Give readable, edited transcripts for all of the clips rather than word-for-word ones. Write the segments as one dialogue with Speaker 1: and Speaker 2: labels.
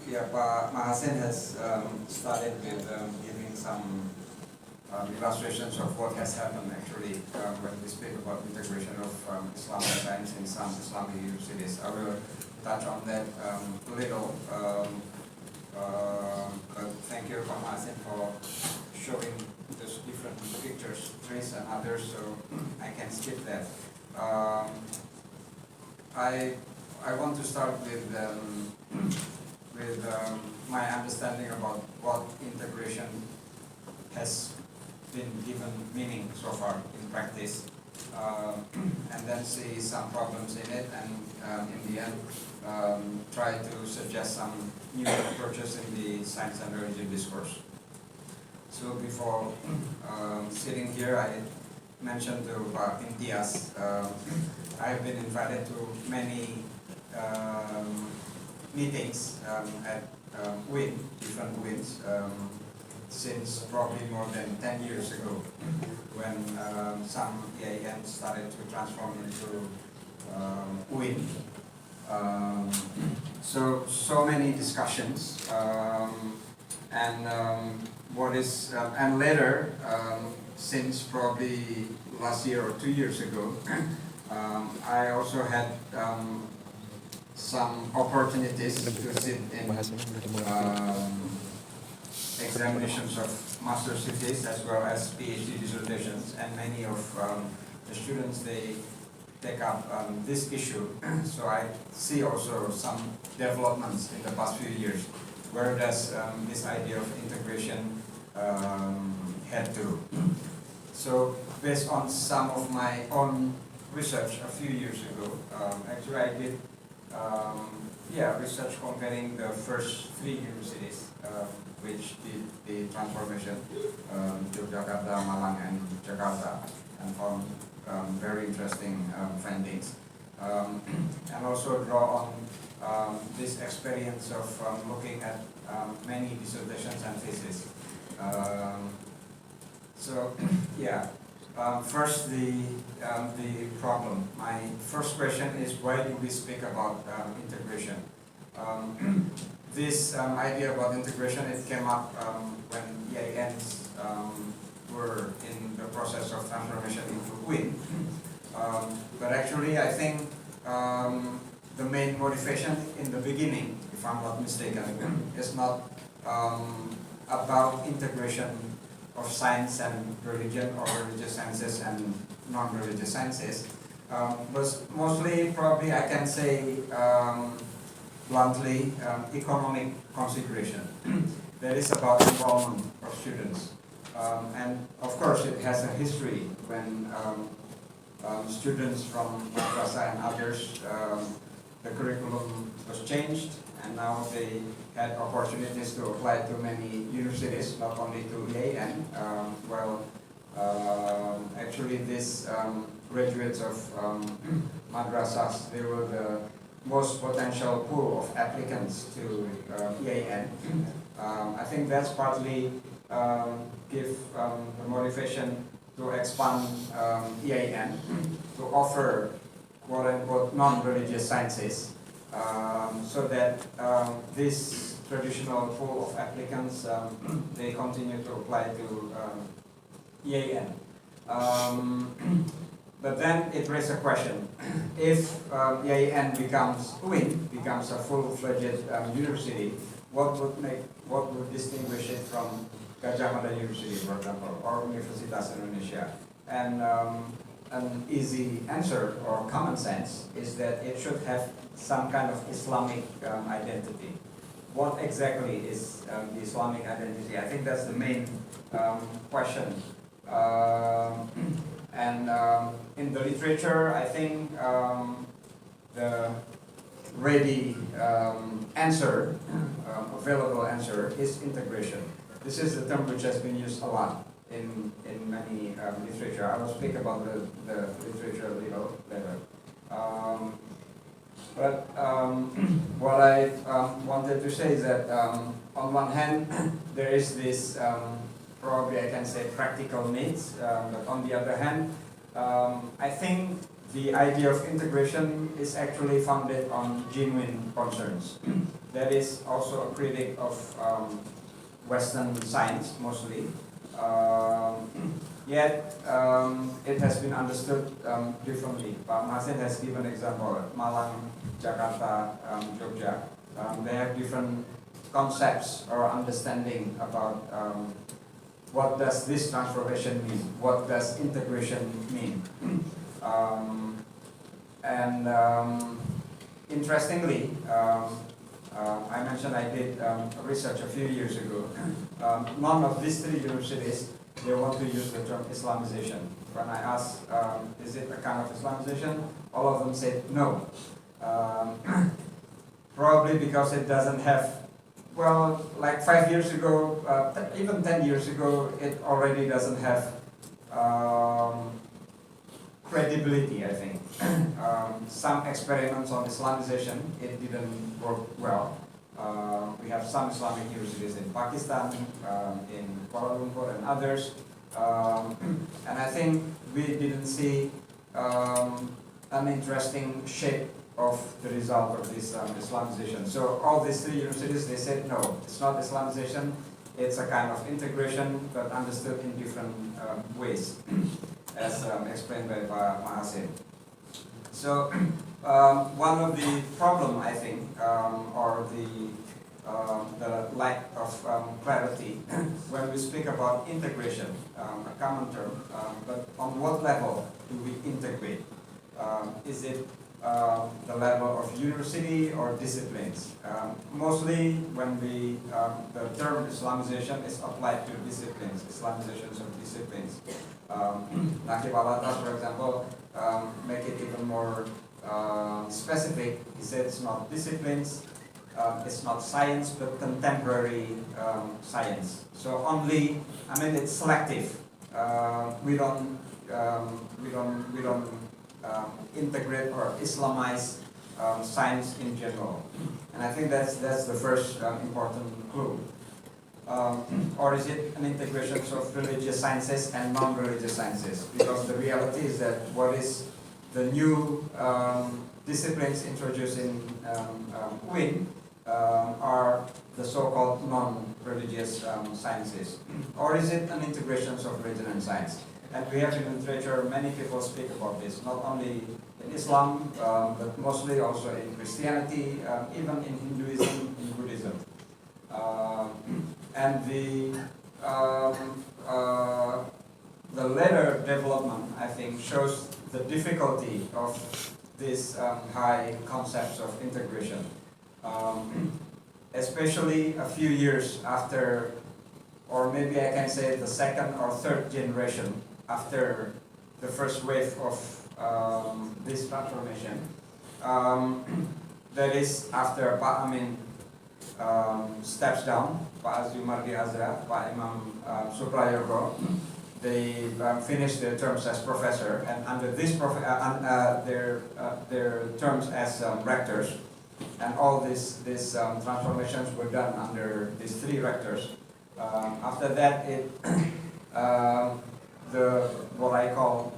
Speaker 1: Yeah, Pak Hossen has started with giving some illustrations of what has happened actually when we speak about integration of Islamic science in some Islamic universities. I will touch on that a little. But thank you, Pak Hossen, for showing those different pictures, trees and others, so I can skip that. I want to start with my understanding about what integration has been given meaning so far in practice, and then see some problems in it, and in the end try to suggest some new approaches in the science and religion discourse. So before sitting here, I mentioned to Imtiaz, I have been invited to many meetings at WIN, different WINs, since probably more than 10 years ago, when some EIN started to transform into WIN. So many discussions, and later, since probably last year or 2 years ago, I also had some opportunities to sit in examinations of master's theses as well as PhD dissertations, and many of the students, they take up this issue. So I see also some developments in the past few years. Where does this idea of integration head to? So based on some of my own research a few years ago, actually I did research comparing the first 3 universities which did the transformation, Yogyakarta, Malang and Jakarta, and found very interesting findings. And also draw on this experience of looking at many dissertations and theses. First the problem. My first question is, why do we speak about integration? This idea about integration, it came up when EINs were in the process of transformation into WIN. But actually I think the main motivation in the beginning, if I'm not mistaken, is not about integration of science and religion, or religious sciences and non-religious sciences, but mostly probably I can say bluntly economic consideration. That is about involvement of students. And of course it has a history when students from madrasah and others, the curriculum was changed, and now they had opportunities to apply to many universities, not only to EIN. Actually these graduates of madrasahs, they were the most potential pool of applicants to EIN. I think that's partly give the motivation to expand EIN, to offer quote-unquote non-religious sciences, so that this traditional pool of applicants, they continue to apply to EIN. But then it raises a question: if EIN becomes WIN, becomes a full-fledged university, what would distinguish it from Gajah Mada University, for example, or Universitas Indonesia? And an easy answer or common sense is that it should have some kind of Islamic identity. What exactly is the Islamic identity? I think that's the main question. In the literature, I think the ready answer, available answer, is integration. This is the term which has been used a lot in many literature. I will speak about the literature a little later. What I wanted to say is that on one hand, there is this probably I can say practical needs, but on the other hand, I think the idea of integration is actually founded on genuine concerns. That is also a critic of Western science mostly. Yet it has been understood differently. Pak Hossen has given example, Malang, Jakarta, Jogja. They have different concepts or understanding about what does this transformation mean, what does integration mean. Interestingly, I mentioned I did research a few years ago. None of these three universities, they want to use the term Islamization. When I asked, is it a kind of Islamization? All of them said no. Probably because it doesn't have, well, like 5 years ago, even 10 years ago, it already doesn't have credibility, I think. Some experiments on Islamization, it didn't work well. We have some Islamic universities in Pakistan, in Kuala Lumpur and others. And I think we didn't see an interesting shape of the result of this Islamization. So all these three universities, they said no, it's not Islamization, it's a kind of integration but understood in different ways, as explained by Pak Hossen. So one of the problem, I think, or the lack of clarity when we speak about integration, a common term, but on what level do we integrate? Is it the level of university or disciplines? Mostly when the term Islamization is applied to disciplines, Islamizations of disciplines. Nakib Alatas, for example, make it even more specific. He said it's not disciplines, it's not science, but contemporary science. So only, I mean, it's selective. We don't integrate or Islamize science in general. And I think that's the first important clue. Or is it an integration of religious sciences and non-religious sciences? Because the reality is that what is the new disciplines introduced in UIN are the so-called non-religious sciences. Or is it an integration of religion and science? And we have in literature, many people speak about this, not only in Islam, but mostly also in Christianity, even in Hinduism, in Buddhism. And the later development, I think, shows the difficulty of these high concepts of integration. Especially a few years after, or maybe I can say the second or third generation after the first wave of this transformation. That is after Pak Amin steps down, Pak Azumardi Azra, Pak Imam Suprayogo, they finished their terms as professor, and under this their terms as rectors, and all these transformations were done under these three rectors. After that, what I call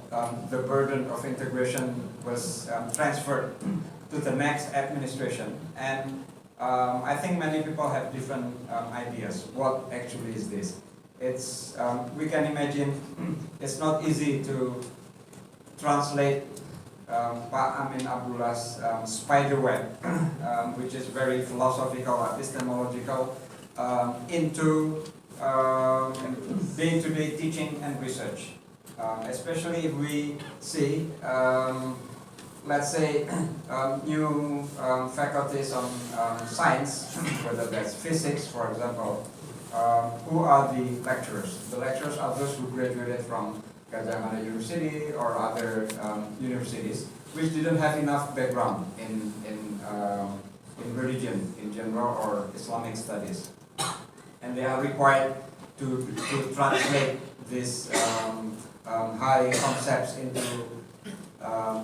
Speaker 1: the burden of integration was transferred to the next administration, and I think many people have different ideas. What actually is this? It's we can imagine it's not easy to translate Pak Amin Abdullah's spider web, which is very philosophical, epistemological, into day-to-day teaching and research. Especially if we see, let's say, new faculties on science, whether that's physics, for example. Who are the lecturers? The lecturers are those who graduated from Gajah Mada University or other universities, which didn't have enough background in religion in general or Islamic studies, and they are required to translate these high concepts into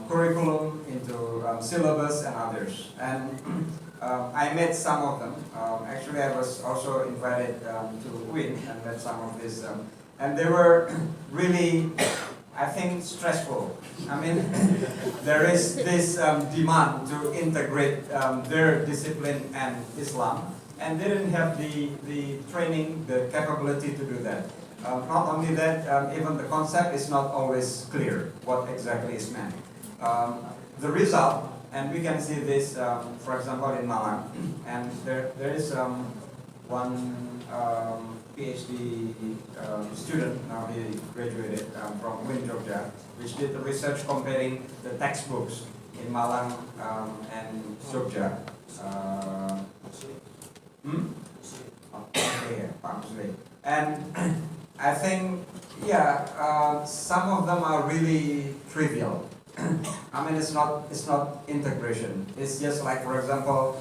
Speaker 1: curriculum, into syllabus and others. And I met some of them. Actually, I was also invited to UIN and met some of these, and they were really I think, stressful. I mean, there is this demand to integrate their discipline and Islam, and they didn't have the training, the capability to do that. Not only that, even the concept is not always clear what exactly is meant. The result, and we can see this, for example, in Malang, and there is one PhD student, now he graduated from UIN Jogja, which did the research comparing the textbooks in Malang and Jogja. Okay, and I think, yeah, some of them are really trivial. I mean, it's not integration. It's just like, for example,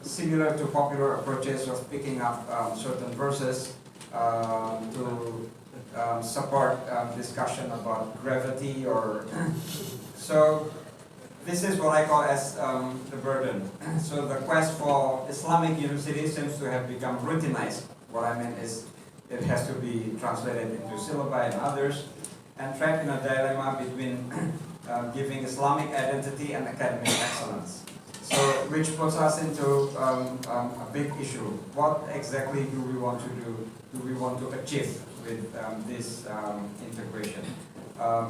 Speaker 1: similar to popular approaches of picking up certain verses to support discussion about gravity or so. This is what I call as the burden. So the quest for Islamic university seems to have become routinized. What I mean is it has to be translated into syllabi and others, and trapped in a dilemma between giving Islamic identity and academic excellence. So, which puts us into a big issue. What exactly do we want to do? Do we want to achieve with this integration?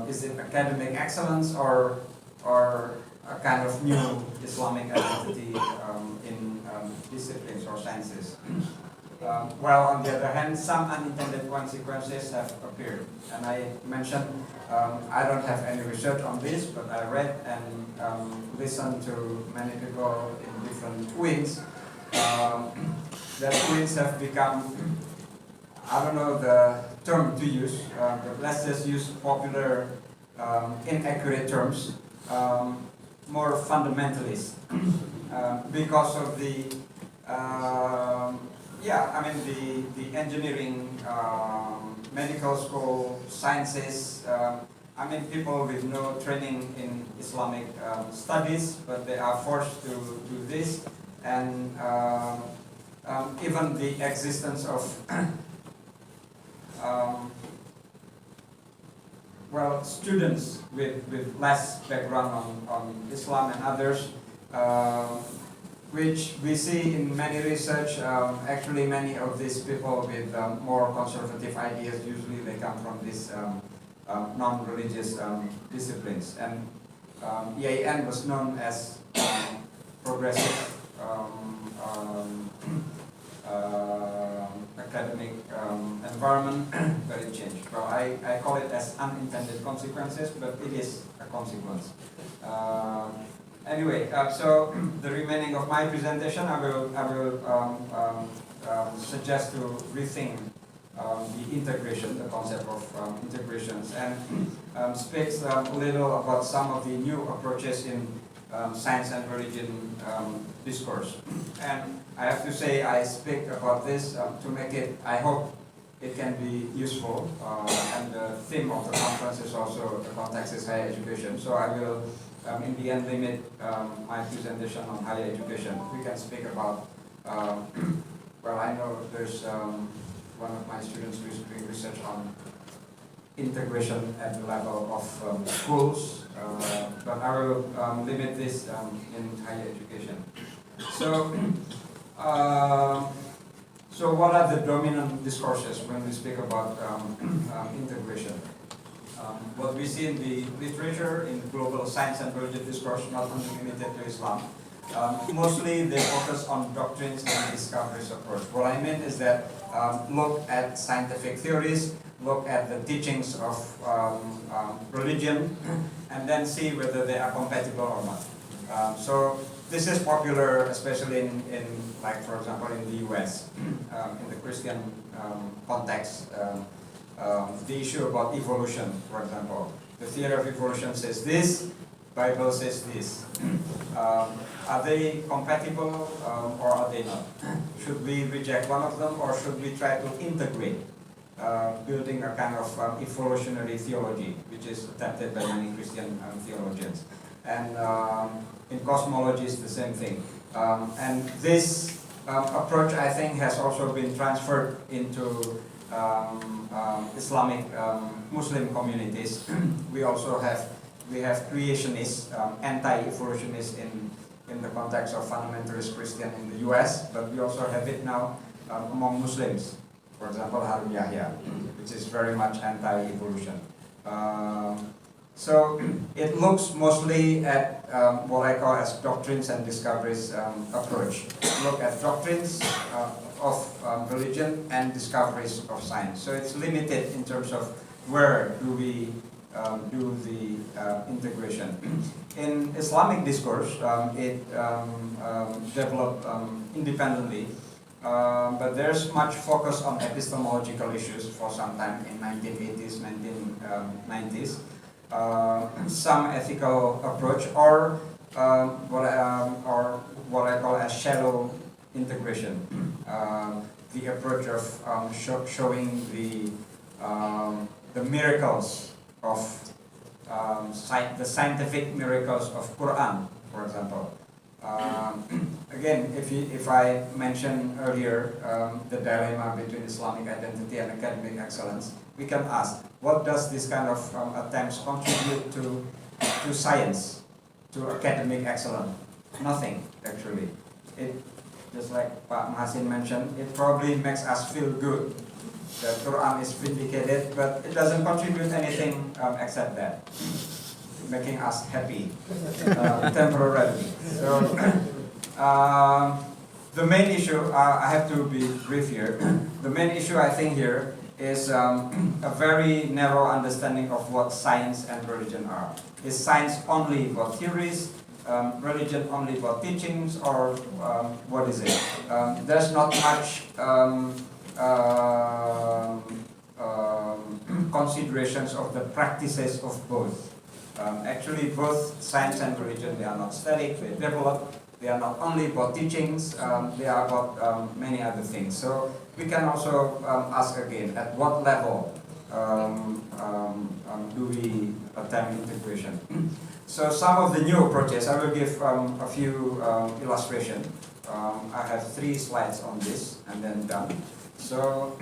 Speaker 1: Is it academic excellence or a kind of new Islamic identity in disciplines or sciences? While on the other hand, some unintended consequences have appeared. And I mentioned, I don't have any research on this, but I read and listened to many people in different UINs, that UINs have become, I don't know the term to use, but let's just use popular, inaccurate terms, more fundamentalist, because of the the engineering, medical school, sciences, people with no training in Islamic studies, but they are forced to do this, and even the existence of students with less background on Islam and others, which we see in many research. Actually, many of these people with more conservative ideas, usually they come from these non-religious disciplines. And EIN was known as progressive academic environment, but it changed. Well, I call it as unintended consequences, but it is a consequence. Anyway, so the remaining of my presentation, I will suggest to rethink the integration, the concept of integrations, and speaks a little about some of the new approaches in science and religion discourse. And I have to say, I speak about this to make it, I hope it can be useful, and the theme of the conference is also, the context is higher education. So I will in the end limit my presentation on higher education. We can speak about, well, I know there's one of my students who is doing research on integration at the level of schools, but I will limit this in higher education. So, so what are the dominant discourses when we speak about integration? What we see in the literature, in global science and religious discourse, not only limited to Islam, mostly they focus on doctrines and discoveries approach. What I mean is that look at scientific theories, look at the teachings of religion, and then see whether they are compatible or not. So this is popular, especially in like, for example, in the US, in the Christian context. The issue about evolution, for example. The theory of evolution says this, Bible says this. Are they compatible or are they not? Should we reject one of them, or should we try to integrate, building a kind of evolutionary theology, which is attempted by many Christian theologians? And in cosmology, it's the same thing. And this approach, I think, has also been transferred into Islamic Muslim communities. we have creationists, anti-evolutionists in the context of fundamentalist Christian in the US, but we also have it now among Muslims. For example, Harun Yahya, which is very much anti-evolution. So it looks mostly at what I call as doctrines and discoveries approach. Look at doctrines of religion and discoveries of science. So it's limited in terms of where do we do the integration. In Islamic discourse, it developed independently, but there's much focus on epistemological issues for some time in 1980s, 1990s. Some ethical approach or what I call as shallow integration. The approach of showing the miracles of the scientific miracles of Quran, for example. Again, if I mentioned earlier the dilemma between Islamic identity and academic excellence, we can ask, what does this kind of attempts contribute to science, to academic excellence? Nothing, actually. It, just like Pak Mahasin mentioned, it probably makes us feel good. The Quran is vindicated, but it doesn't contribute anything except that, making us happy temporarily. So the main issue, I have to be brief here. The main issue I think here is a very narrow understanding of what science and religion are. Is science only about theories, religion only about teachings, or what is it? There's not much considerations of the practices of both. Actually, both science and religion, they are not static, they develop. They are not only about teachings, they are about many other things. So we can also ask again, at what level do we attempt integration? So some of the new approaches, I will give a few illustrations. I have 3 slides on this and then done. So,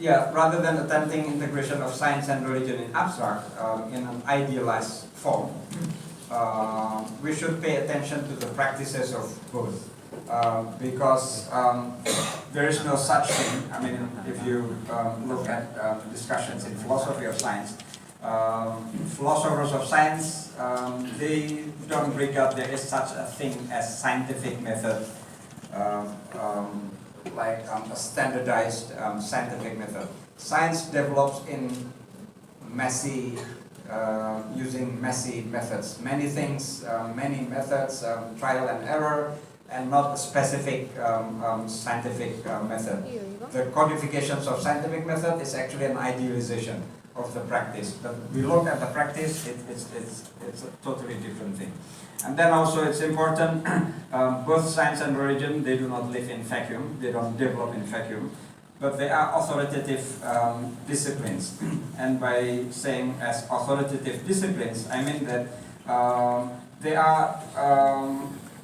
Speaker 1: yeah, rather than attempting integration of science and religion in abstract, in an idealized form, we should pay attention to the practices of both. Because there is no such thing. I mean, if you look at discussions in philosophy of science, philosophers of science, they don't regard there is such a thing as scientific method, like a standardized scientific method. Science develops in messy, using messy methods. Many things, many methods, trial and error, and not a specific scientific method. The codifications of scientific method is actually an idealization of the practice. But we look at the practice, it's a totally different thing. And then also it's important, both science and religion, they do not live in vacuum, they don't develop in vacuum, but they are authoritative disciplines. And by saying as authoritative disciplines, I mean that they are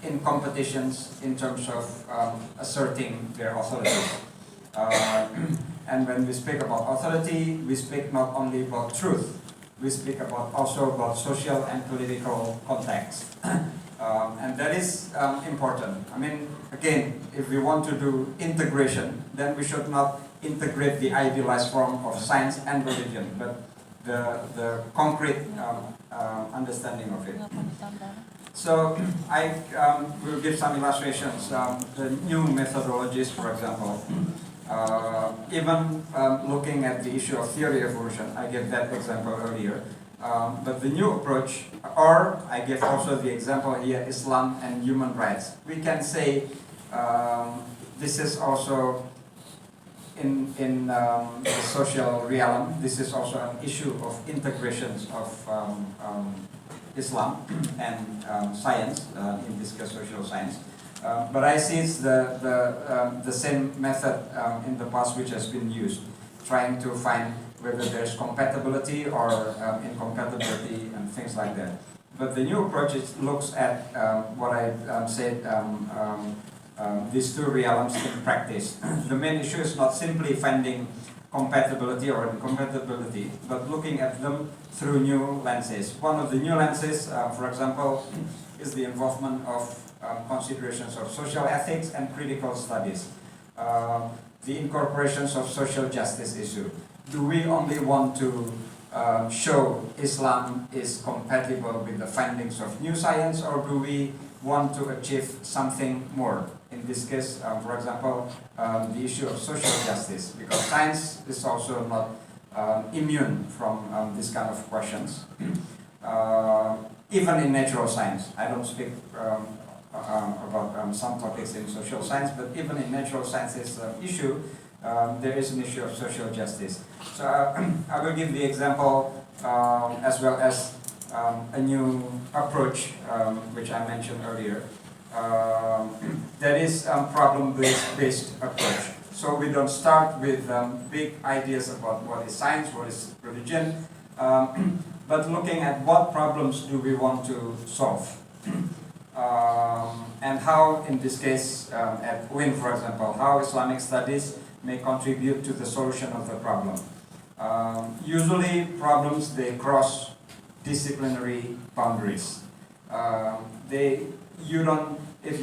Speaker 1: in competitions in terms of asserting their authority. And when we speak about authority, we speak not only about truth, we speak also about social and political context. And that is important. I mean, again, if we want to do integration, then we should not integrate the idealized form of science and religion, but the concrete understanding of it. So I will give some illustrations. The new methodologies, for example, even looking at the issue of theory evolution, I gave that example earlier. But the new approach, or I gave also the example here, Islam and human rights. We can say this is also in the social realm, this is also an issue of integrations of Islam and science, in this case social science. But I see it's the same method in the past which has been used, trying to find whether there's compatibility or incompatibility and things like that. But the new approach looks at what I said, these two realms in practice. The main issue is not simply finding compatibility or incompatibility, but looking at them through new lenses. One of the new lenses, for example, is the involvement of considerations of social ethics and critical studies. The incorporations of social justice issue. Do we only want to show Islam is compatible with the findings of new science, or do we want to achieve something more? In this case, for example, the issue of social justice, because science is also not immune from this kind of questions. Even in natural science, I don't speak about some topics in social science, but even in natural sciences issue, there is an issue of social justice. So I will give the example as well as a new approach which I mentioned earlier. That is problem-based approach. So we don't start with big ideas about what is science, what is religion, but looking at what problems do we want to solve. And how, in this case, at UIN, for example, how Islamic studies may contribute to the solution of the problem. Usually problems, they cross disciplinary boundaries. If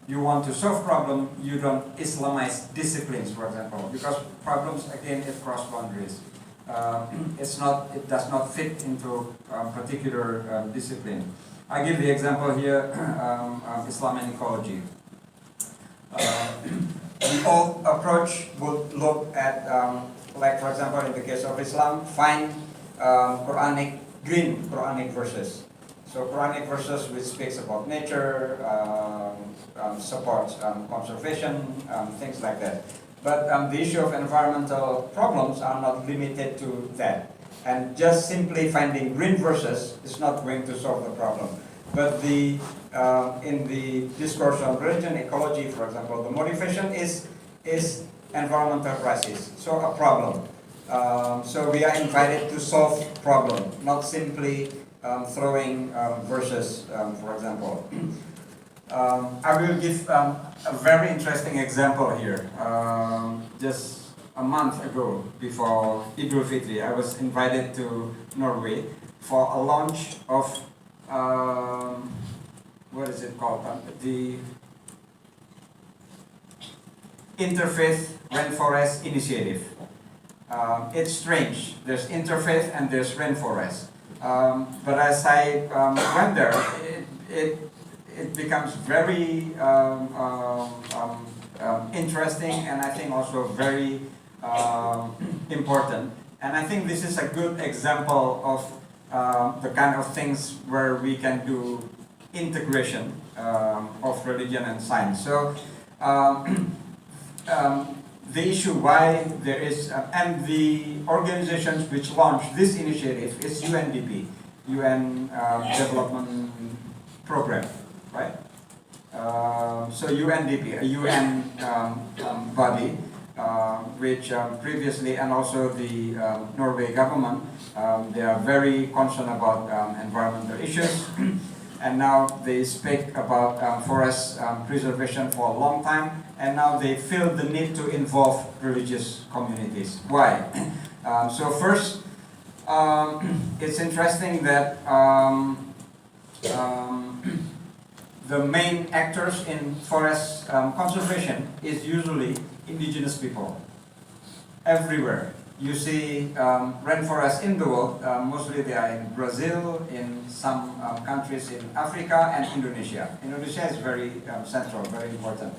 Speaker 1: you want to solve problem, you don't Islamize disciplines, for example, because problems, again, it cross boundaries. It does not fit into a particular discipline. I give the example here, Islam and ecology. The old approach would look at, like for example, in the case of Islam, find green Quranic verses. So Quranic verses which speaks about nature, supports conservation, things like that. But the issue of environmental problems are not limited to that. And just simply finding green verses is not going to solve the problem. But in the discourse on religion, ecology, for example, the motivation is environmental crisis, so a problem. So we are invited to solve problem, not simply throwing verses, for example. I will give a very interesting example here. Just a month ago, before Idul Fitri, I was invited to Norway for a launch of what is it called? The Interfaith Rainforest Initiative. It's strange. There's interfaith and there's rainforest. But as I went there, it becomes very interesting, and I think also very important. And I think this is a good example of the kind of things where we can do integration of religion and science. So the issue why there is, and the organizations which launched this initiative is UNDP, UN Development Program, right? So UNDP, a UN body, which previously, and also the Norway government, they are very concerned about environmental issues. And now they speak about forest preservation for a long time, and now they feel the need to involve religious communities. Why? So first, it's interesting that the main actors in forest conservation is usually indigenous people. Everywhere. You see rainforests in the world, mostly they are in Brazil, in some countries in Africa and Indonesia. Indonesia is very central, very important.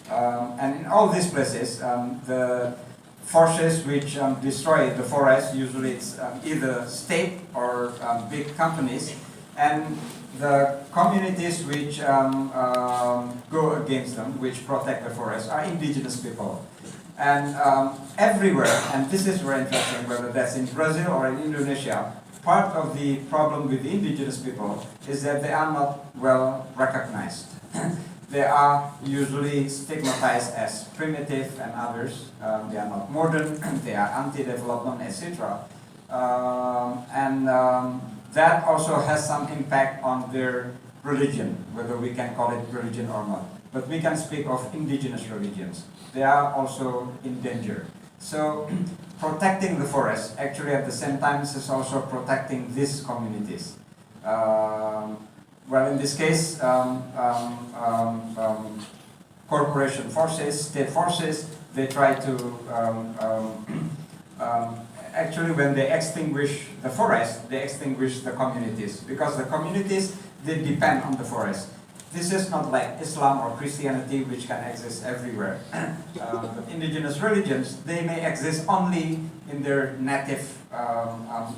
Speaker 1: And in all these places, the forces which destroy the forest, usually it's either state or big companies, and the communities which go against them, which protect the forest, are indigenous people. And everywhere, and this is very interesting, whether that's in Brazil or in Indonesia, part of the problem with the indigenous people is that they are not well recognized. They are usually stigmatized as primitive and others. They are not modern, they are anti-development, etc. And that also has some impact on their religion, whether we can call it religion or not. but we can speak of indigenous religions. They are also in danger. So protecting the forest actually at the same time is also protecting these communities. Well, in this case, corporation forces, state forces, they try to actually, when they extinguish the forest, they extinguish the communities, because the communities, they depend on the forest. This is not like Islam or Christianity, which can exist everywhere. But indigenous religions, they may exist only in their native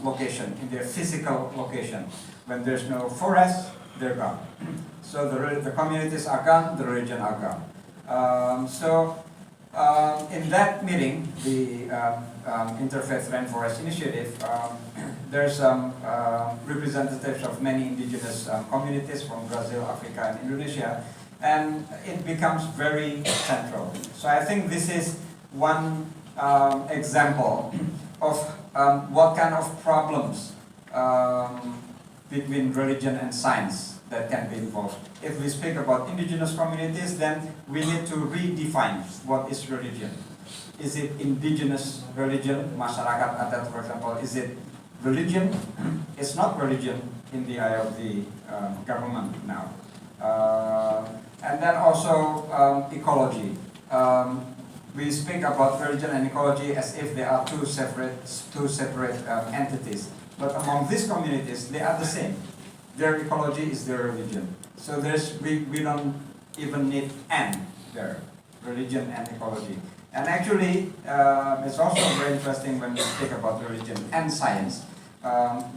Speaker 1: location, in their physical location. When there's no forest, they're gone. So the communities are gone, the religion are gone. In that meeting, the Interfaith Rainforest Initiative, there's representatives of many indigenous communities from Brazil, Africa, and Indonesia, and it becomes very central. So I think this is one example of what kind of problems between religion and science that can be involved. If we speak about indigenous communities, then we need to redefine what is religion. Is it indigenous religion, masyarakat adat, for example? Is it religion? It's not religion in the eye of the government now. And then also ecology. We speak about religion and ecology as if they are two separate entities. But among these communities, they are the same. Their ecology is their religion. So we don't even need "and" there, religion and ecology. And actually, it's also very interesting when we speak about religion and science.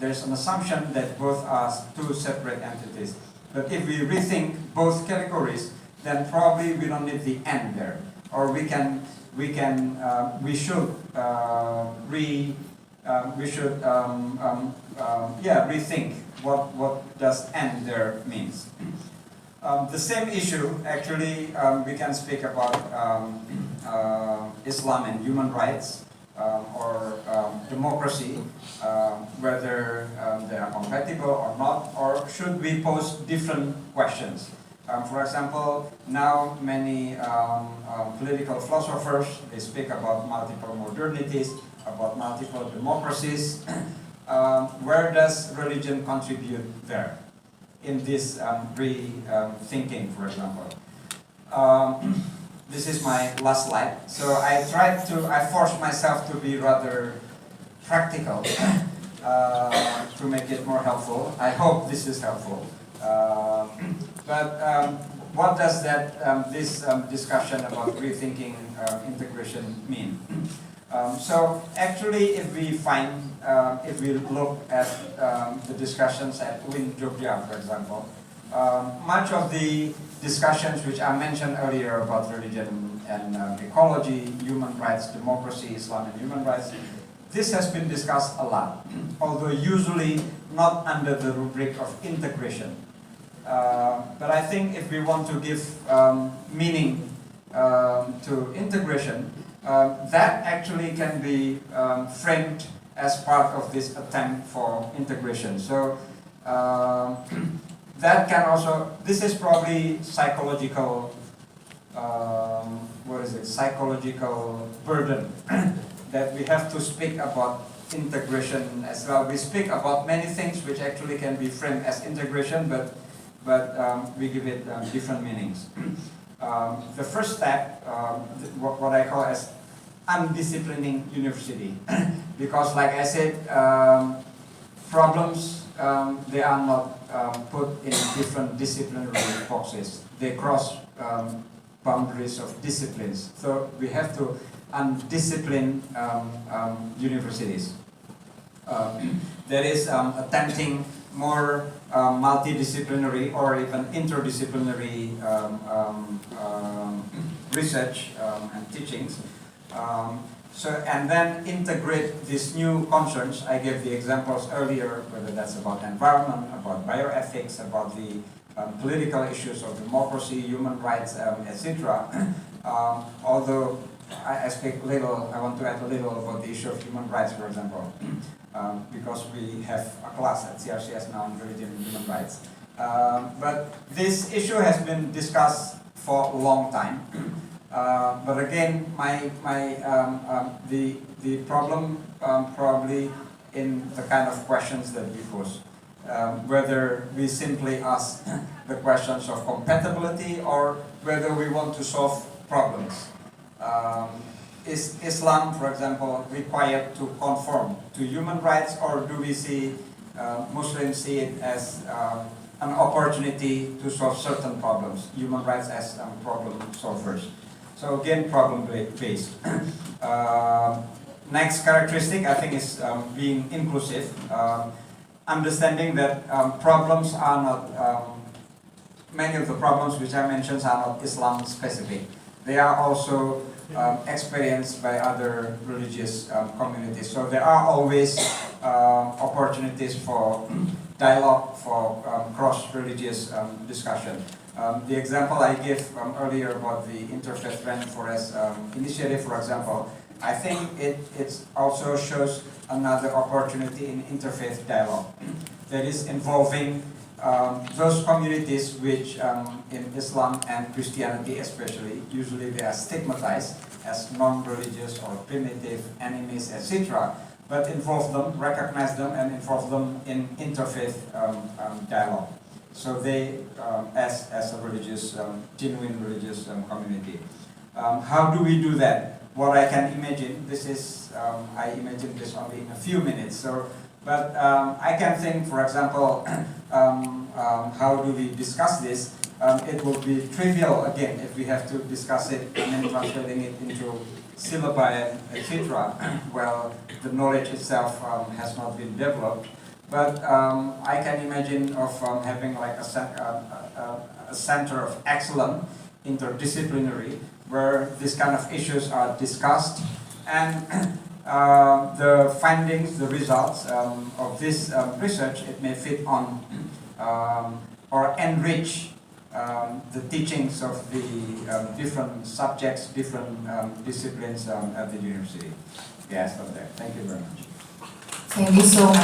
Speaker 1: There's an assumption that both are two separate entities. But if we rethink both categories, then probably we don't need the "and" there, or we should rethink what does "and" there means. The same issue, actually, we can speak about Islam and human rights, or democracy, whether they are compatible or not, or should we pose different questions. For example, now many political philosophers, they speak about multiple modernities, about multiple democracies. Where does religion contribute there in this rethinking, for example? This is my last slide. So I forced myself to be rather practical to make it more helpful. I hope this is helpful. But what does this discussion about rethinking integration mean? So actually, if we look at the discussions at UIN Jogja, for example, much of the discussions which I mentioned earlier about religion and ecology, human rights, democracy, Islam and human rights, this has been discussed a lot, although usually not under the rubric of integration. But I think if we want to give meaning to integration, that actually can be framed as part of this attempt for integration. So that can also, this is probably psychological, psychological burden that we have to speak about integration as well. We speak about many things which actually can be framed as integration, but we give it different meanings. The first step, what I call as undisciplining university, because like I said, problems, they are not put in different disciplinary boxes. They cross boundaries of disciplines. So we have to undiscipline universities. That is attempting more multidisciplinary or even interdisciplinary research and teachings. And then integrate these new concerns. I gave the examples earlier, whether that's about environment, about bioethics, about the political issues of democracy, human rights, etc. Although I speak little, I want to add a little about the issue of human rights, for example, because we have a class at CRCS now on religion and human rights. But this issue has been discussed for a long time. But again, the problem probably in the kind of questions that we pose. Whether we simply ask the questions of compatibility or whether we want to solve problems. Is Islam, for example, required to conform to human rights, or do we see Muslims see it as an opportunity to solve certain problems, human rights as problem solvers? So again, problem-based. Next characteristic, I think, is being inclusive. Understanding that problems are not, many of the problems which I mentioned are not Islam specific. They are also experienced by other religious communities. So there are always opportunities for dialogue, for cross-religious discussion. The example I gave earlier about the Interfaith Rainforest initiative, for example, I think it also shows another opportunity in interfaith dialogue that is involving those communities which in Islam and Christianity especially, usually they are stigmatized as non-religious or primitive enemies, etc. But involve them, recognize them, and involve them in interfaith dialogue. So they, as a religious, genuine religious community. How do we do that? What I can imagine, this is, I imagine this only in a few minutes. So, but I can think, for example, how do we discuss this? It will be trivial again if we have to discuss it and then translating it into syllabi, etc. Well, the knowledge itself has not been developed. But I can imagine of having like a center of excellence, interdisciplinary, where these kind of issues are discussed, and the findings, the results of this research, it may fit on or enrich the teachings of the different subjects, different disciplines at the university. Yes, stop there. Thank you very much.
Speaker 2: Thank you so much.